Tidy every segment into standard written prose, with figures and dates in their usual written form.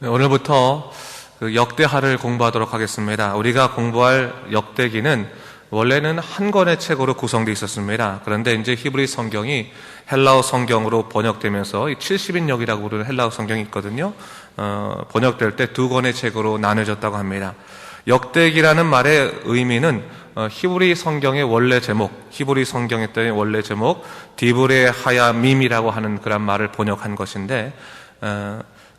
네, 오늘부터 역대하를 공부하도록 하겠습니다. 우리가 공부할 역대기는 원래는 한 권의 책으로 구성되어 있었습니다. 그런데 이제 히브리 성경이 헬라어 성경으로 번역되면서 70인역이라고 부르는 헬라어 성경이 있거든요. 번역될 때 두 권의 책으로 나눠졌다고 합니다. 역대기라는 말의 의미는 히브리 성경의 원래 제목, 히브리 성경의 원래 제목 디브레 하야밈이라고 하는 그런 말을 번역한 것인데,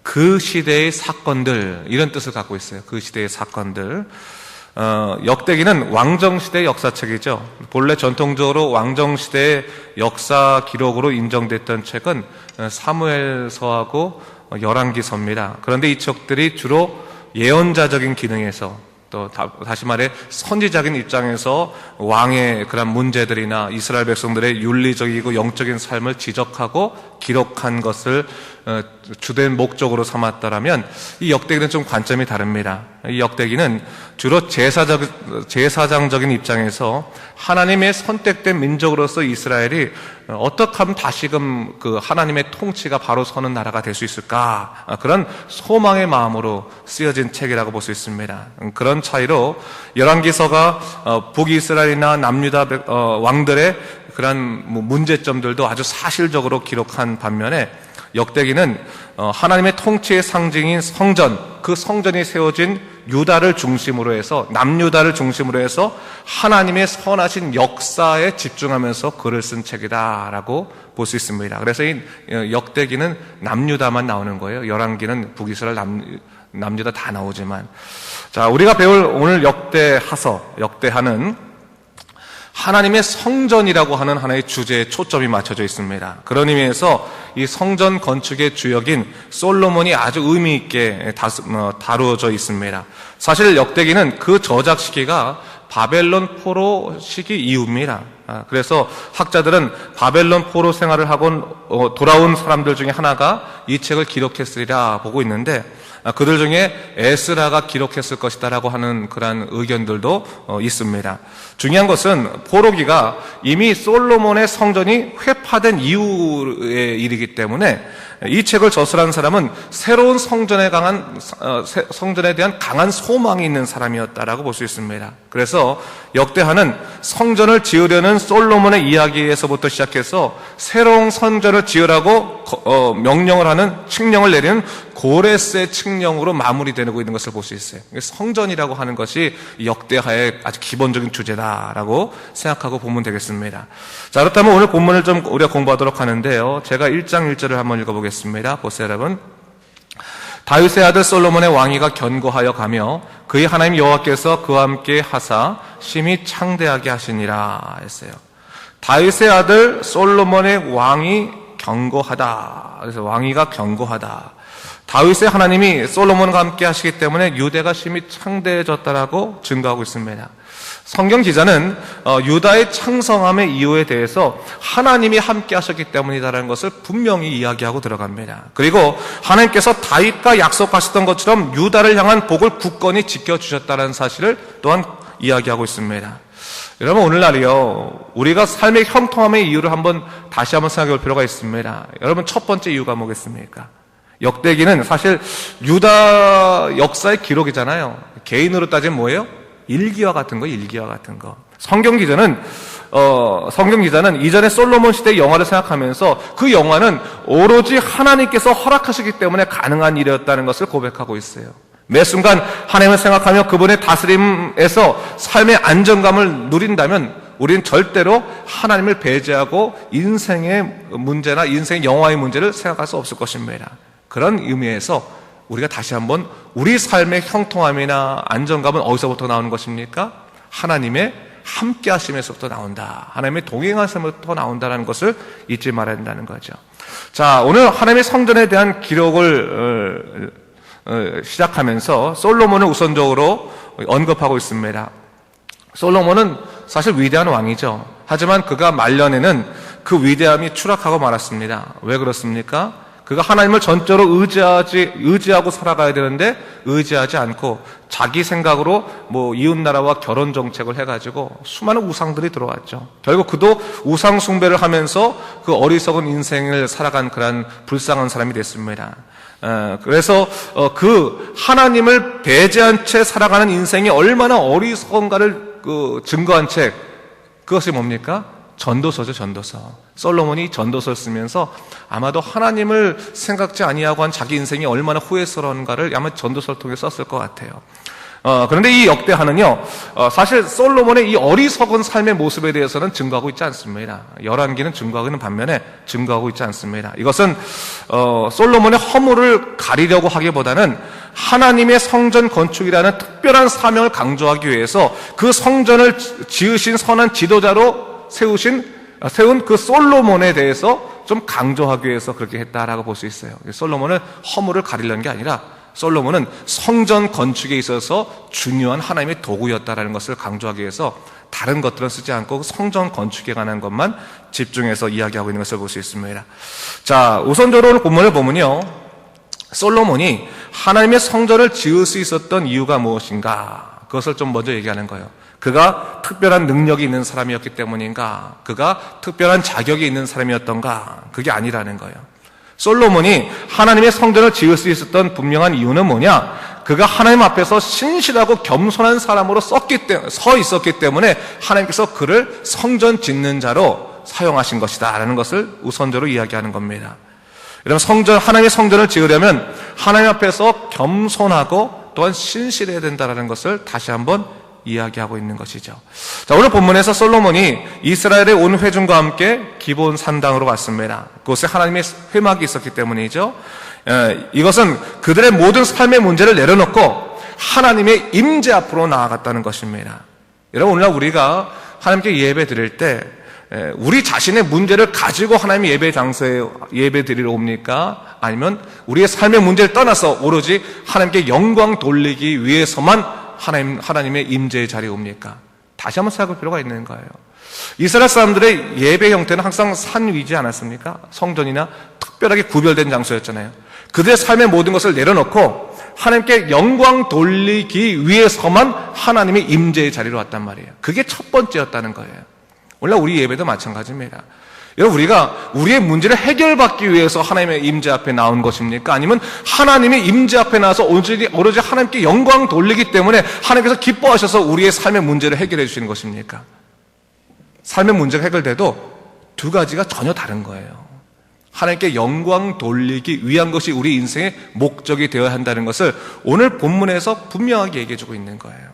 그 시대의 사건들, 이런 뜻을 갖고 있어요. 그 시대의 사건들. 역대기는 왕정시대의 역사책이죠. 본래 전통적으로 왕정시대의 역사 기록으로 인정됐던 책은 사무엘서하고 열왕기서입니다. 그런데 이 책들이 주로 예언자적인 기능에서, 또 다시 말해 선지자적인 입장에서 왕의 그런 문제들이나 이스라엘 백성들의 윤리적이고 영적인 삶을 지적하고 기록한 것을 주된 목적으로 삼았다라면, 이 역대기는 좀 관점이 다릅니다. 이 역대기는 주로 제사장적인 입장에서 하나님의 선택된 민족으로서 이스라엘이 어떻게 하면 다시금 그 하나님의 통치가 바로 서는 나라가 될 수 있을까, 그런 소망의 마음으로 쓰여진 책이라고 볼 수 있습니다. 그런 차이로 열왕기서가 북이스라엘이나 남유다 왕들의 그런 문제점들도 아주 사실적으로 기록한 반면에, 역대기는 하나님의 통치의 상징인 성전, 그 성전이 세워진 유다를 중심으로 해서, 남유다를 중심으로 해서 하나님의 선하신 역사에 집중하면서 글을 쓴 책이다라고 볼 수 있습니다. 그래서 이 역대기는 남유다만 나오는 거예요. 열왕기는 북이스라엘, 남유다 다 나오지만, 자, 우리가 배울 오늘 역대하는 하나님의 성전이라고 하는 하나의 주제에 초점이 맞춰져 있습니다. 그런 의미에서 이 성전 건축의 주역인 솔로몬이 아주 의미 있게 다루어져 있습니다. 사실 역대기는 그 저작 시기가 바벨론 포로 시기 이후입니다. 그래서 학자들은 바벨론 포로 생활을 하고 돌아온 사람들 중에 하나가 이 책을 기록했으리라 보고 있는데, 그들 중에 에스라가 기록했을 것이다라고 하는 그런 의견들도 있습니다. 중요한 것은 포로기가 이미 솔로몬의 성전이 회파된 이후의 일이기 때문에 이 책을 저술한 사람은 새로운 성전에 대한 강한 소망이 있는 사람이었다라고 볼 수 있습니다. 그래서 역대하는 성전을 지으려는 솔로몬의 이야기에서부터 시작해서 새로운 성전을 지으라고 명령을 하는, 칙령을 내리는 고레스의 칙령으로 마무리되고 있는 것을 볼 수 있어요. 성전이라고 하는 것이 역대하의 아주 기본적인 주제다라고 생각하고 보면 되겠습니다. 자, 그렇다면 오늘 본문을 좀 우리가 공부하도록 하는데요, 제가 1장 1절을 한번 읽어보겠습니다. 보세요, 여러분. 다윗의 아들 솔로몬의 왕위가 견고하여 가며 그의 하나님 여호와께서 그와 함께 하사 심히 창대하게 하시니라 했어요. 다윗의 아들 솔로몬의 왕이 견고하다. 그래서 왕위가 견고하다. 다윗의 하나님이 솔로몬과 함께 하시기 때문에 유대가 심히 창대해졌다라고 증거하고 있습니다. 성경 기자는 유다의 창성함의 이유에 대해서 하나님이 함께 하셨기 때문이다라는 것을 분명히 이야기하고 들어갑니다. 그리고 하나님께서 다윗과 약속하셨던 것처럼 유다를 향한 복을 굳건히 지켜주셨다는 사실을 또한 이야기하고 있습니다. 여러분, 오늘날이요, 우리가 삶의 형통함의 이유를 다시 한번 생각해 볼 필요가 있습니다. 여러분, 첫 번째 이유가 뭐겠습니까? 역대기는 사실 유다 역사의 기록이잖아요. 개인으로 따지면 뭐예요? 일기와 같은 거, 일기와 같은 거. 성경 기자는 이전에 솔로몬 시대의 영화를 생각하면서 그 영화는 오로지 하나님께서 허락하시기 때문에 가능한 일이었다는 것을 고백하고 있어요. 매 순간 하나님을 생각하며 그분의 다스림에서 삶의 안정감을 누린다면 우리는 절대로 하나님을 배제하고 인생의 문제나 인생의 영화의 문제를 생각할 수 없을 것입니다. 그런 의미에서 우리가 다시 한번 우리 삶의 형통함이나 안정감은 어디서부터 나오는 것입니까? 하나님의 함께 하심에서부터 나온다. 하나님의 동행하심에서부터 나온다는 것을 잊지 말아야 된다는 거죠. 자, 오늘 하나님의 성전에 대한 기록을 시작하면서 솔로몬을 우선적으로 언급하고 있습니다. 솔로몬은 사실 위대한 왕이죠. 하지만 그가 말년에는 그 위대함이 추락하고 말았습니다. 왜 그렇습니까? 그가 하나님을 전적으로 의지하고 살아가야 되는데 의지하지 않고 자기 생각으로 이웃나라와 결혼 정책을 해가지고 수많은 우상들이 들어왔죠. 결국 그도 우상 숭배를 하면서 그 어리석은 인생을 살아간 그런 불쌍한 사람이 됐습니다. 그래서 그 하나님을 배제한 채 살아가는 인생이 얼마나 어리석은가를 증거한 책, 그것이 뭡니까? 전도서죠, 전도서. 솔로몬이 전도서를 쓰면서 아마도 하나님을 생각지 아니하고 한 자기 인생이 얼마나 후회스러운가를 아마 전도서를 통해 썼을 것 같아요. 그런데 이 역대하는요, 사실 솔로몬의 이 어리석은 삶의 모습에 대해서는 증거하고 있지 않습니다. 열왕기는 증거하고 있는 반면에 증거하고 있지 않습니다. 이것은 솔로몬의 허물을 가리려고 하기보다는 하나님의 성전 건축이라는 특별한 사명을 강조하기 위해서 그 성전을 지으신 선한 지도자로 세운 그 솔로몬에 대해서 좀 강조하기 위해서 그렇게 했다라고 볼 수 있어요. 솔로몬은 허물을 가리려는 게 아니라 솔로몬은 성전 건축에 있어서 중요한 하나님의 도구였다라는 것을 강조하기 위해서 다른 것들은 쓰지 않고 성전 건축에 관한 것만 집중해서 이야기하고 있는 것을 볼 수 있습니다. 자, 우선적으로 본문을 보면요, 솔로몬이 하나님의 성전을 지을 수 있었던 이유가 무엇인가, 그것을 좀 먼저 얘기하는 거예요. 그가 특별한 능력이 있는 사람이었기 때문인가, 그가 특별한 자격이 있는 사람이었던가, 그게 아니라는 거예요. 솔로몬이 하나님의 성전을 지을 수 있었던 분명한 이유는 뭐냐? 그가 하나님 앞에서 신실하고 겸손한 사람으로 서 있었기 때문에 하나님께서 그를 성전 짓는 자로 사용하신 것이다 라는 것을 우선적으로 이야기하는 겁니다. 여러분, 하나님의 성전을 지으려면 하나님 앞에서 겸손하고 또한 신실해야 된다는 것을 다시 한번 이야기하고 있는 것이죠. 자, 오늘 본문에서 솔로몬이 이스라엘의 온 회중과 함께 기브온 산당으로 왔습니다. 그곳에 하나님의 회막이 있었기 때문이죠. 이것은 그들의 모든 삶의 문제를 내려놓고 하나님의 임재 앞으로 나아갔다는 것입니다. 여러분, 오늘날 우리가 하나님께 예배 드릴 때 우리 자신의 문제를 가지고 하나님의 예배 장소에 예배 드리러 옵니까? 아니면 우리의 삶의 문제를 떠나서 오로지 하나님께 영광 돌리기 위해서만 하나님의 임재의 자리에 옵니까? 다시 한번 생각할 필요가 있는 거예요. 이스라엘 사람들의 예배 형태는 항상 산 위지 않았습니까? 성전이나 특별하게 구별된 장소였잖아요. 그들의 삶의 모든 것을 내려놓고 하나님께 영광 돌리기 위해서만 하나님의 임재의 자리로 왔단 말이에요. 그게 첫 번째였다는 거예요. 원래 우리 예배도 마찬가지입니다. 여러분, 우리가 우리의 문제를 해결받기 위해서 하나님의 임재 앞에 나온 것입니까? 아니면 하나님의 임재 앞에 나와서 오로지 하나님께 영광 돌리기 때문에 하나님께서 기뻐하셔서 우리의 삶의 문제를 해결해 주시는 것입니까? 삶의 문제가 해결돼도 두 가지가 전혀 다른 거예요. 하나님께 영광 돌리기 위한 것이 우리 인생의 목적이 되어야 한다는 것을 오늘 본문에서 분명하게 얘기해 주고 있는 거예요.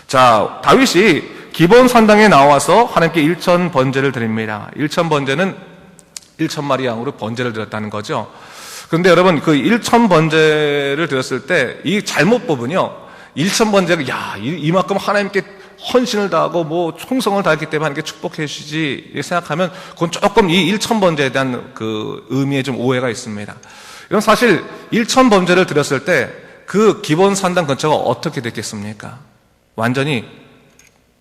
자, 다윗이 기브온 산당에 나와서 하나님께 1천 번제를 드립니다. 1천 번제는 1천 마리 양으로 번제를 드렸다는 거죠. 그런데 여러분, 그 1천 번제를 드렸을 때 이 잘못 부분요, 1천 번제가 이만큼 하나님께 헌신을 다하고 뭐 충성을 다했기 때문에 하나님께 축복해 주시지 생각하면 그건 조금 이 1천 번제에 대한 그 의미에 좀 오해가 있습니다. 이건 사실 1천 번제를 드렸을 때 그 기브온 산당 근처가 어떻게 됐겠습니까? 완전히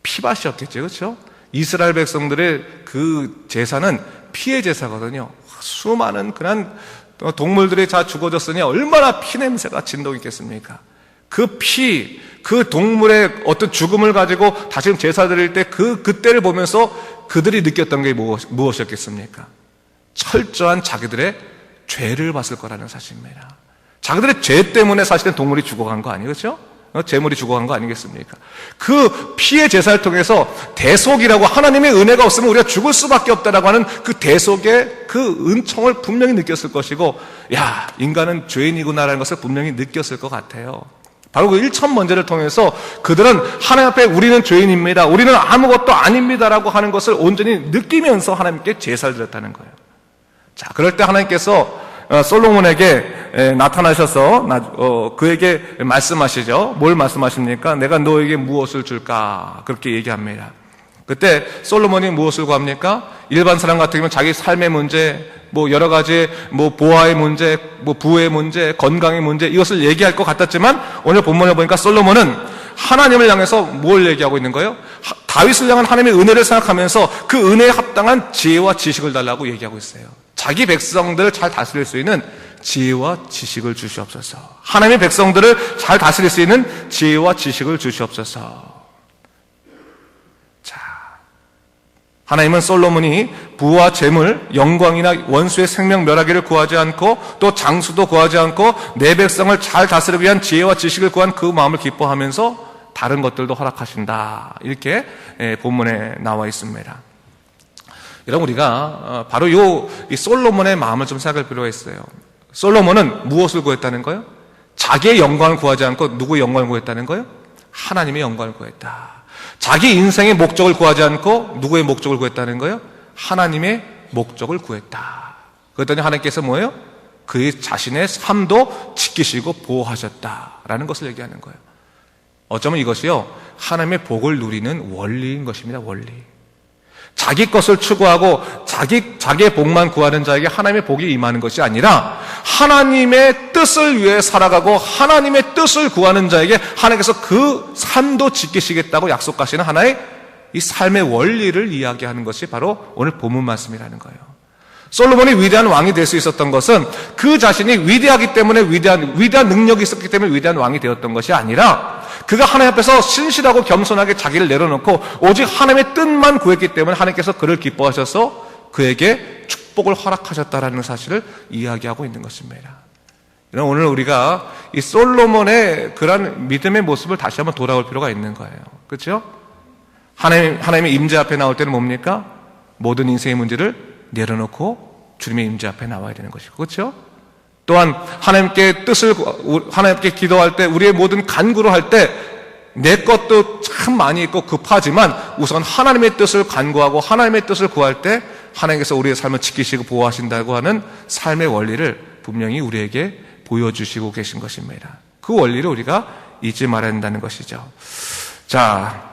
피밭이었겠죠, 그렇죠? 이스라엘 백성들의 그 제사는 피의 제사거든요. 수많은 그런 동물들이 다 죽어졌으니 얼마나 피 냄새가 진동있겠습니까? 그 피, 그 동물의 어떤 죽음을 가지고 다시 제사 드릴 때 그때를 보면서 그들이 느꼈던 게 무엇이었겠습니까? 철저한 자기들의 죄를 봤을 거라는 사실입니다. 자기들의 죄 때문에 사실은 동물이 죽어간 거 아니에요, 그렇죠? 재물이 죽어간 거 아니겠습니까? 그 피의 제사를 통해서 대속이라고, 하나님의 은혜가 없으면 우리가 죽을 수밖에 없다라고 하는 그 대속의 그 은총을 분명히 느꼈을 것이고, 야, 인간은 죄인이구나라는 것을 분명히 느꼈을 것 같아요. 바로 그 1천 번제를 통해서 그들은 하나님 앞에 우리는 죄인입니다, 우리는 아무것도 아닙니다라고 하는 것을 온전히 느끼면서 하나님께 제사를 드렸다는 거예요. 자, 그럴 때 하나님께서 솔로몬에게 나타나셔서 그에게 말씀하시죠. 뭘 말씀하십니까? 내가 너에게 무엇을 줄까? 그렇게 얘기합니다. 그때 솔로몬이 무엇을 구합니까? 일반 사람 같으면 자기 삶의 문제, 뭐 여러 가지 뭐 보아의 문제, 뭐 부의 문제, 건강의 문제, 이것을 얘기할 것 같았지만 오늘 본문에 보니까 솔로몬은 하나님을 향해서 뭘 얘기하고 있는 거예요? 다윗을 향한 하나님의 은혜를 생각하면서 그 은혜에 합당한 지혜와 지식을 달라고 얘기하고 있어요. 자기 백성들을 잘 다스릴 수 있는 지혜와 지식을 주시옵소서. 하나님의 백성들을 잘 다스릴 수 있는 지혜와 지식을 주시옵소서. 자, 하나님은 솔로몬이 부와 재물, 영광이나 원수의 생명 멸하기를 구하지 않고 또 장수도 구하지 않고 내 백성을 잘 다스리기 위한 지혜와 지식을 구한 그 마음을 기뻐하면서 다른 것들도 허락하신다. 이렇게 본문에 나와 있습니다. 여러분, 우리가 바로 이 솔로몬의 마음을 좀 생각할 필요가 있어요. 솔로몬은 무엇을 구했다는 거예요? 자기의 영광을 구하지 않고 누구의 영광을 구했다는 거예요? 하나님의 영광을 구했다. 자기 인생의 목적을 구하지 않고 누구의 목적을 구했다는 거예요? 하나님의 목적을 구했다. 그랬더니 하나님께서 뭐예요? 그의 자신의 삶도 지키시고 보호하셨다라는 것을 얘기하는 거예요. 어쩌면 이것이요, 하나님의 복을 누리는 원리인 것입니다. 원리. 자기 것을 추구하고 자기의 복만 구하는 자에게 하나님의 복이 임하는 것이 아니라 하나님의 뜻을 위해 살아가고 하나님의 뜻을 구하는 자에게 하나님께서 그 삶도 지키시겠다고 약속하시는 하나의 이 삶의 원리를 이야기하는 것이 바로 오늘 본문 말씀이라는 거예요. 솔로몬이 위대한 왕이 될 수 있었던 것은 그 자신이 위대하기 때문에 위대한 능력이 있었기 때문에 위대한 왕이 되었던 것이 아니라 그가 하나님 앞에서 신실하고 겸손하게 자기를 내려놓고 오직 하나님의 뜻만 구했기 때문에 하나님께서 그를 기뻐하셔서 그에게 축복을 허락하셨다라는 사실을 이야기하고 있는 것입니다. 오늘 우리가 이 솔로몬의 그런 믿음의 모습을 다시 한번 돌아올 필요가 있는 거예요. 그렇죠? 하나님의 임재 앞에 나올 때는 뭡니까? 모든 인생의 문제를 내려놓고 주님의 임재 앞에 나와야 되는 것이고, 그렇죠? 또한 하나님께 기도할 때, 우리의 모든 간구를 할 때 내 것도 참 많이 있고 급하지만 우선 하나님의 뜻을 간구하고 하나님의 뜻을 구할 때 하나님께서 우리의 삶을 지키시고 보호하신다고 하는 삶의 원리를 분명히 우리에게 보여주시고 계신 것입니다. 그 원리를 우리가 잊지 말아야 한다는 것이죠. 자,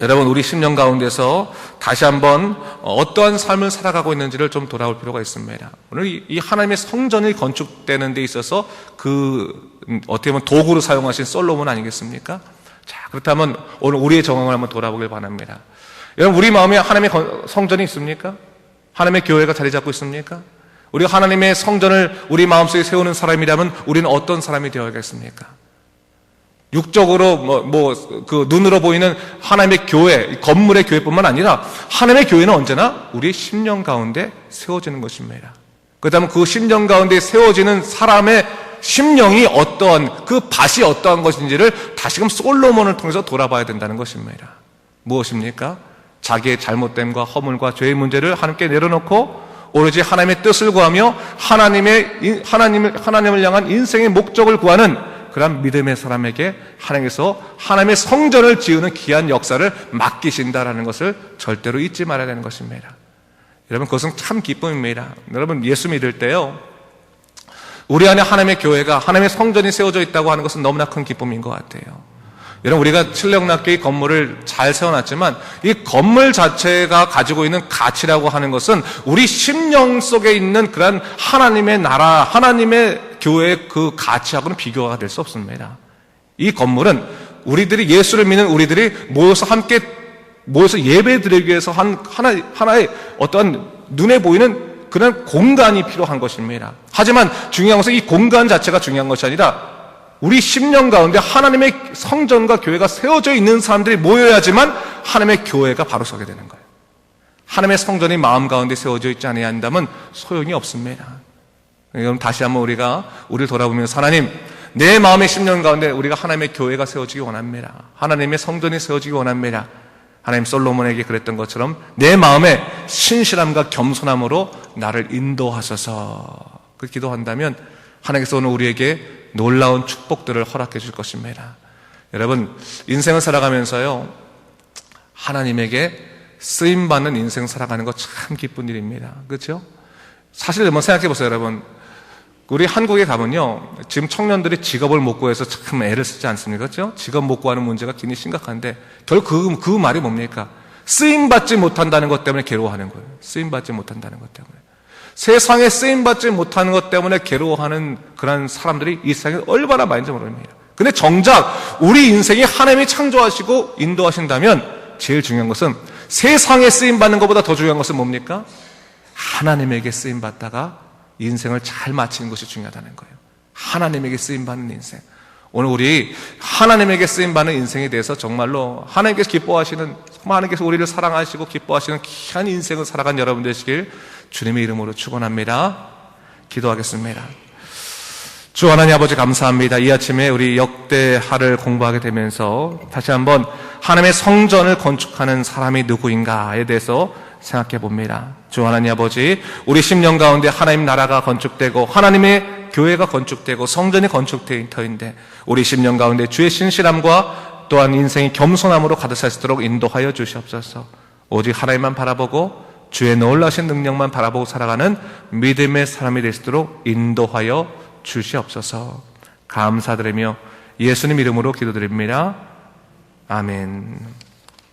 여러분, 우리 10년 가운데서 다시 한번 어떠한 삶을 살아가고 있는지를 좀 돌아올 필요가 있습니다. 오늘 이 하나님의 성전이 건축되는 데 있어서 어떻게 보면 도구로 사용하신 솔로몬 아니겠습니까? 자, 그렇다면 오늘 우리의 정황을 한번 돌아보길 바랍니다. 여러분, 우리 마음에 하나님의 성전이 있습니까? 하나님의 교회가 자리 잡고 있습니까? 우리가 하나님의 성전을 우리 마음속에 세우는 사람이라면 우리는 어떤 사람이 되어야겠습니까? 육적으로 그 눈으로 보이는 하나님의 교회, 건물의 교회뿐만 아니라 하나님의 교회는 언제나 우리의 심령 가운데 세워지는 것입니다. 그렇다면 그 심령 가운데 세워지는 사람의 심령이 어떠한, 그 밭이 어떠한 것인지를 다시금 솔로몬을 통해서 돌아봐야 된다는 것입니다. 무엇입니까? 자기의 잘못됨과 허물과 죄의 문제를 하나님께 내려놓고 오로지 하나님의 뜻을 구하며 하나님을 향한 인생의 목적을 구하는 그런 믿음의 사람에게 하나님께서 하나님의 성전을 지으는 귀한 역사를 맡기신다라는 것을 절대로 잊지 말아야 되는 것입니다. 여러분, 그것은 참 기쁨입니다. 여러분, 예수 믿을 때요, 우리 안에 하나님의 교회가, 하나님의 성전이 세워져 있다고 하는 것은 너무나 큰 기쁨인 것 같아요. 여러분, 우리가 칠령락교의 건물을 잘 세워놨지만 이 건물 자체가 가지고 있는 가치라고 하는 것은 우리 심령 속에 있는 그런 하나님의 나라, 하나님의 교회의 그 가치하고는 비교가 될 수 없습니다. 이 건물은 우리들이, 예수를 믿는 우리들이 모여서 예배 드리기 위해서 하나의 어떤 눈에 보이는 그런 공간이 필요한 것입니다. 하지만 중요한 것은 이 공간 자체가 중요한 것이 아니라 우리 심령 가운데 하나님의 성전과 교회가 세워져 있는 사람들이 모여야지만 하나님의 교회가 바로 서게 되는 거예요. 하나님의 성전이 마음 가운데 세워져 있지 않는다면 소용이 없습니다. 그럼 다시 한번 우리를 돌아보면서, 하나님, 내 마음의 심령 가운데 우리가 하나님의 교회가 세워지기 원합니다. 하나님의 성전이 세워지기 원합니다. 하나님, 솔로몬에게 그랬던 것처럼 내 마음에 신실함과 겸손함으로 나를 인도하소서, 그 기도한다면 하나님께서 오늘 우리에게 놀라운 축복들을 허락해 줄 것입니다. 여러분, 인생을 살아가면서요, 하나님에게 쓰임받는 인생 살아가는 거 참 기쁜 일입니다. 그렇죠? 사실 한번 생각해 보세요, 여러분. 우리 한국에 가면요, 지금 청년들이 직업을 못 구해서 참 애를 쓰지 않습니까? 그렇죠? 직업 못 구하는 문제가 굉장히 심각한데 결국 그 말이 뭡니까? 쓰임받지 못한다는 것 때문에 괴로워하는 거예요. 쓰임받지 못한다는 것 때문에. 세상에 쓰임받지 못하는 것 때문에 괴로워하는 그런 사람들이 이 세상에 얼마나 많은지 모릅니다. 근데 정작 우리 인생이 하나님이 창조하시고 인도하신다면 제일 중요한 것은, 세상에 쓰임받는 것보다 더 중요한 것은 뭡니까? 하나님에게 쓰임받다가 인생을 잘 마치는 것이 중요하다는 거예요. 하나님에게 쓰임받는 인생. 오늘 우리 하나님에게 쓰임받는 인생에 대해서 정말로 하나님께서 기뻐하시는 하나님께서 우리를 사랑하시고 기뻐하시는 귀한 인생을 살아간 여러분 되시길 주님의 이름으로 축원합니다. 기도하겠습니다. 주 하나님 아버지 감사합니다. 이 아침에 우리 역대하를 공부하게 되면서 다시 한번 하나님의 성전을 건축하는 사람이 누구인가에 대해서 생각해 봅니다. 주 하나님 아버지, 우리 10년 가운데 하나님 나라가 건축되고 하나님의 교회가 건축되고 성전이 건축되어 터인데 우리 10년 가운데 주의 신실함과 또한 인생의 겸손함으로 가득 차 있도록 인도하여 주시옵소서. 오직 하나님만 바라보고 주의 놀라신 능력만 바라보고 살아가는 믿음의 사람이 될 수 있도록 인도하여 주시옵소서. 감사드리며 예수님 이름으로 기도드립니다. 아멘.